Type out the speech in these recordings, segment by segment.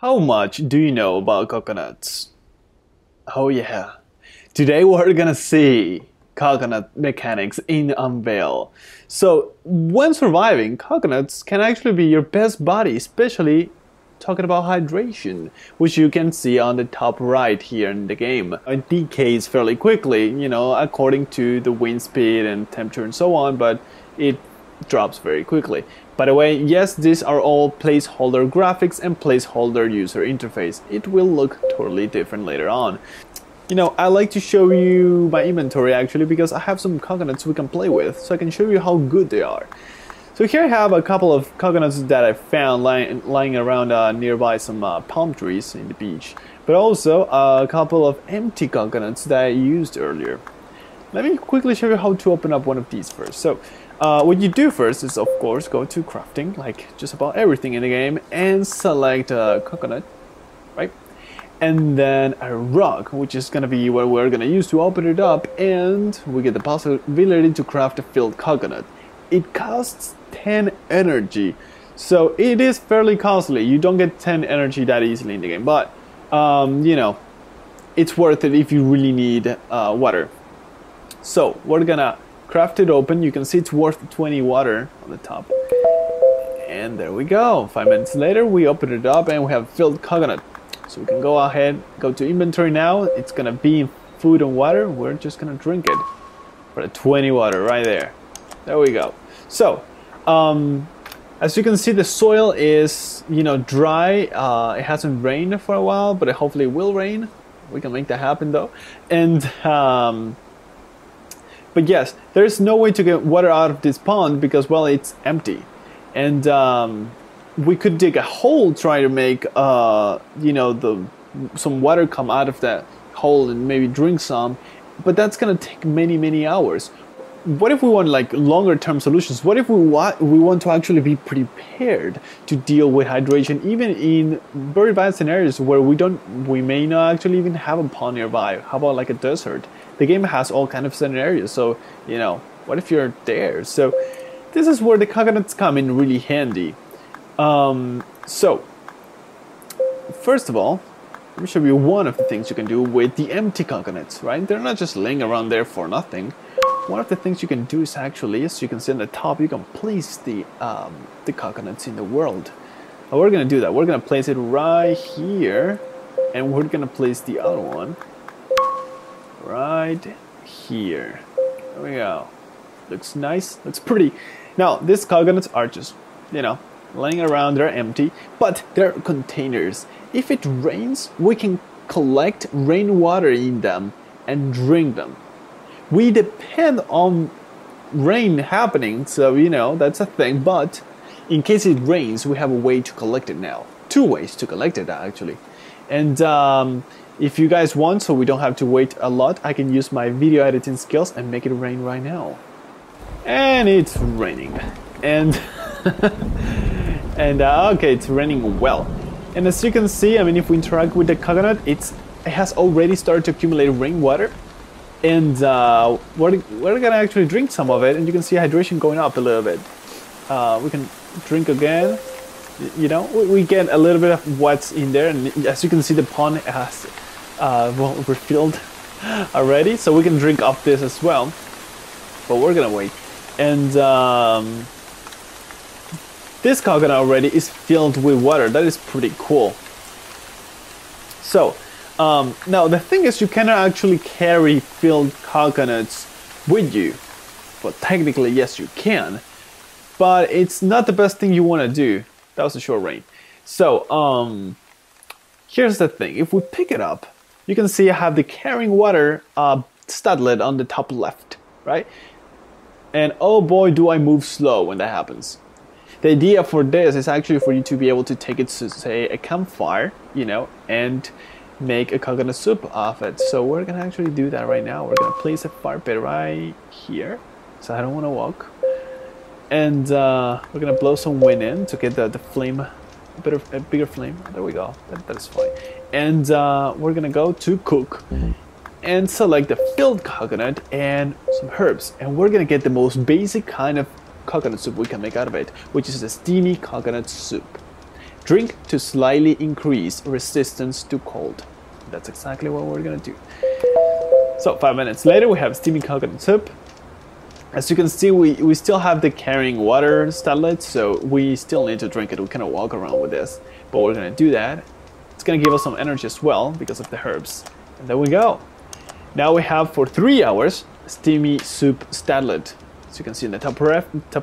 How much do you know about coconuts? Oh yeah. Today we're gonna see coconut mechanics in Unveil. So when surviving, coconuts can actually be your best buddy, especially talking about hydration, which you can see on the top right here in the game. It decays fairly quickly, according to the wind speed and temperature and so on, but it drops very quickly. By the way, yes, these are all placeholder graphics and placeholder user interface. It will look totally different later on. I like to show you my inventory actually because I have some coconuts we can play with, so I can show you how good they are. So here I have a couple of coconuts that I found lying around nearby some palm trees in the beach, but also a couple of empty coconuts that I used earlier. Let me quickly show you how to open up one of these first. So what you do first is, of course, go to crafting, like just about everything in the game, and select a coconut, right? And then a rock, which is going to be what we're going to use to open it up, and we get the possibility to craft a filled coconut. It costs 10 energy, so it is fairly costly. You don't get 10 energy that easily in the game, but it's worth it if you really need water. So we're gonna craft it open. You can see it's worth 20 water on the top. And there we go. 5 minutes later, we open it up and we have filled coconut. So we can go ahead, go to inventory now. It's gonna be in food and water. We're just gonna drink it for the 20 water right there. There we go. So, as you can see, the soil is, dry. It hasn't rained for a while, but hopefully it will rain. We can make that happen though. And, but yes, there's no way to get water out of this pond because, well, it's empty. And we could dig a hole, try to make, some water come out of that hole and maybe drink some. But that's gonna take many, many hours. What if we want like longer term solutions? What if we want to actually be prepared to deal with hydration even in very bad scenarios where we may not actually even have a pond nearby? How about like a desert? The game has all kind of scenarios, so what if you're there? So this is where the coconuts come in really handy. So first of all, let me show you one of the things you can do with the empty coconuts, right? They're not just laying around there for nothing. One of the things you can do is actually, as you can see on the top, you can place the coconuts in the world. And we're gonna do that. We're gonna place it right here, and we're gonna place the other one right here. There we go. Looks nice. Looks pretty. Now these coconuts are just, laying around. They're empty, but they're containers. If it rains, we can collect rainwater in them and drink them. We depend on rain happening, so that's a thing, but in case it rains, we have a way to collect it now. 2 ways to collect it actually. And if you guys want, so we don't have to wait a lot, I can use my video editing skills and make it rain right now. And it's raining. And okay, it's raining well. And as you can see, if we interact with the coconut, it has already started to accumulate rainwater. And we're gonna actually drink some of it, and you can see hydration going up a little bit. We can drink again. We get a little bit of what's in there, and as you can see, the pond has refilled already, so we can drink up this as well. But we're gonna wait. And this coconut already is filled with water. That is pretty cool. So. Now the thing is, you cannot actually carry filled coconuts with you. Well, technically yes you can, but it's not the best thing you want to do. That was a short rain. So here's the thing. If we pick it up, you can see I have the carrying water studlet on the top left, right? And oh boy, do I move slow when that happens. The idea for this is actually for you to be able to take it to, say, a campfire, and make a coconut soup of it. So we're gonna actually do that right now. We're gonna place a fire pit right here, so I don't want to walk. And we're gonna blow some wind in to get the flame, a bigger flame. There we go. That is fine. And we're gonna go to cook and select the filled coconut and some herbs. And we're gonna get the most basic kind of coconut soup we can make out of it, which is a steamy coconut soup. Drink to slightly increase resistance to cold. That's exactly what we're gonna do. So 5 minutes later, we have steaming coconut soup. As you can see, we still have the carrying water statlet, so we still need to drink it. We cannot walk around with this, but we're gonna do that. It's gonna give us some energy as well because of the herbs. And there we go. Now we have for 3 hours steamy soup statlet. As you can see in the top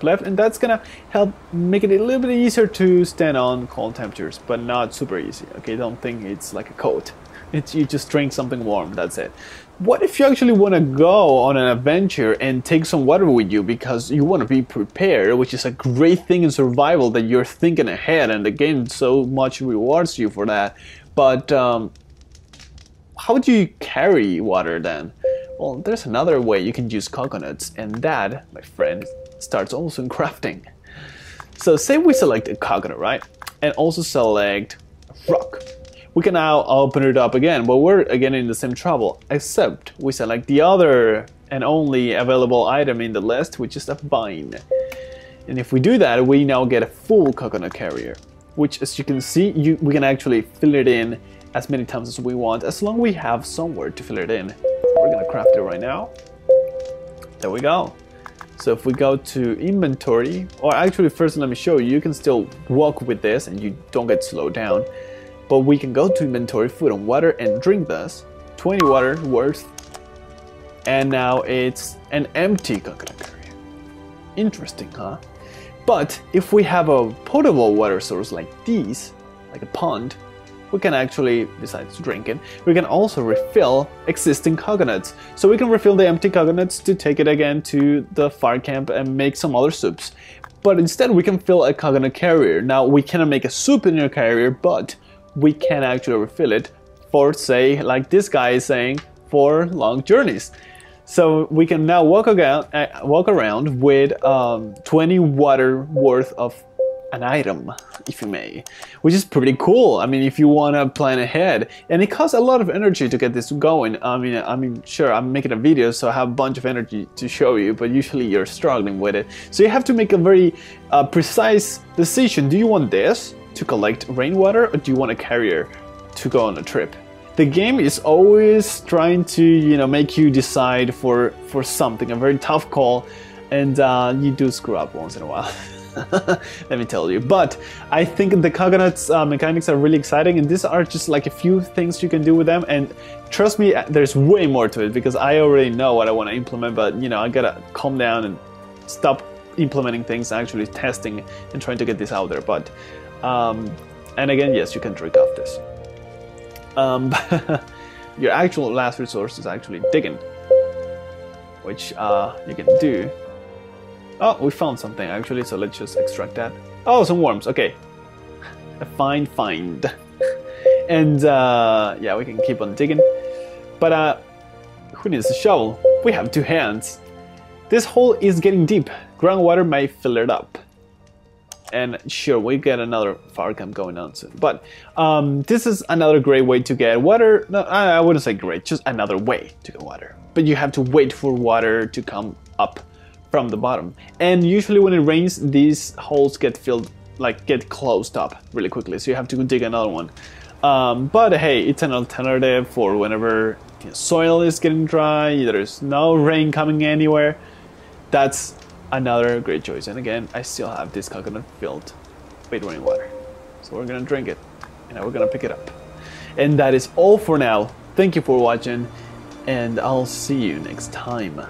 left, and that's gonna help make it a little bit easier to stand on cold temperatures, but not super easy. Okay, don't think it's like a coat. You just drink something warm, that's it. What if you actually want to go on an adventure and take some water with you because you want to be prepared, which is a great thing in survival that you're thinking ahead and the game so much rewards you for that. But how do you carry water then? Well, there's another way you can use coconuts, and that, my friend, starts also in crafting. So say we select a coconut, right? And also select rock. We can now open it up again, but we're again in the same trouble, except we select the other and only available item in the list, which is a vine. And if we do that, we now get a full coconut carrier, which, as you can see, we can actually fill it in as many times as we want, as long as we have somewhere to fill it in. We're gonna craft it right now. There we go. So if we go to inventory, or actually first let me show you, you can still walk with this and you don't get slowed down. But we can go to inventory, food and water, and drink this. 20 water worth. And now it's an empty coconut carrier. Interesting, huh? But if we have a potable water source like these, like a pond, we can actually, besides drink it, we can also refill existing coconuts. So we can refill the empty coconuts to take it again to the fire camp and make some other soups. But instead we can fill a coconut carrier. Now we cannot make a soup in your carrier, but we can actually refill it for, say, like this guy is saying, for long journeys. So we can now walk around with 20 water worth of an item, if you may, which is pretty cool. I mean, if you want to plan ahead, and it costs a lot of energy to get this going. I mean, sure, I'm making a video, so I have a bunch of energy to show you, but usually you're struggling with it. So you have to make a very precise decision. Do you want this to collect rainwater, or do you want a carrier to go on a trip? The game is always trying to, you know, make you decide for something, a very tough call, and you do screw up once in a while. Let me tell you. But I think the coconuts mechanics are really exciting, and these are just like a few things you can do with them, and trust me, there's way more to it because I already know what I want to implement, but you know, I gotta calm down and stop implementing things, actually testing and trying to get this out there. But and again, yes, you can drink off this. Your actual last resource is actually digging, which you can do. Oh, we found something actually, so let's just extract that. Oh, some worms, okay. A fine find. And yeah, we can keep on digging. But who needs a shovel? We have 2 hands. This hole is getting deep. Groundwater may fill it up. And sure, we get another fire camp going on soon. But this is another great way to get water. No, I wouldn't say great, just another way to get water. But you have to wait for water to come up from the bottom. And usually when it rains, these holes get filled, like get closed up really quickly. So you have to dig another one. But hey, it's an alternative for whenever soil is getting dry, there's no rain coming anywhere. That's another great choice. And again, I still have this coconut filled with rainwater. So we're gonna drink it and we're gonna pick it up. And that is all for now. Thank you for watching, and I'll see you next time.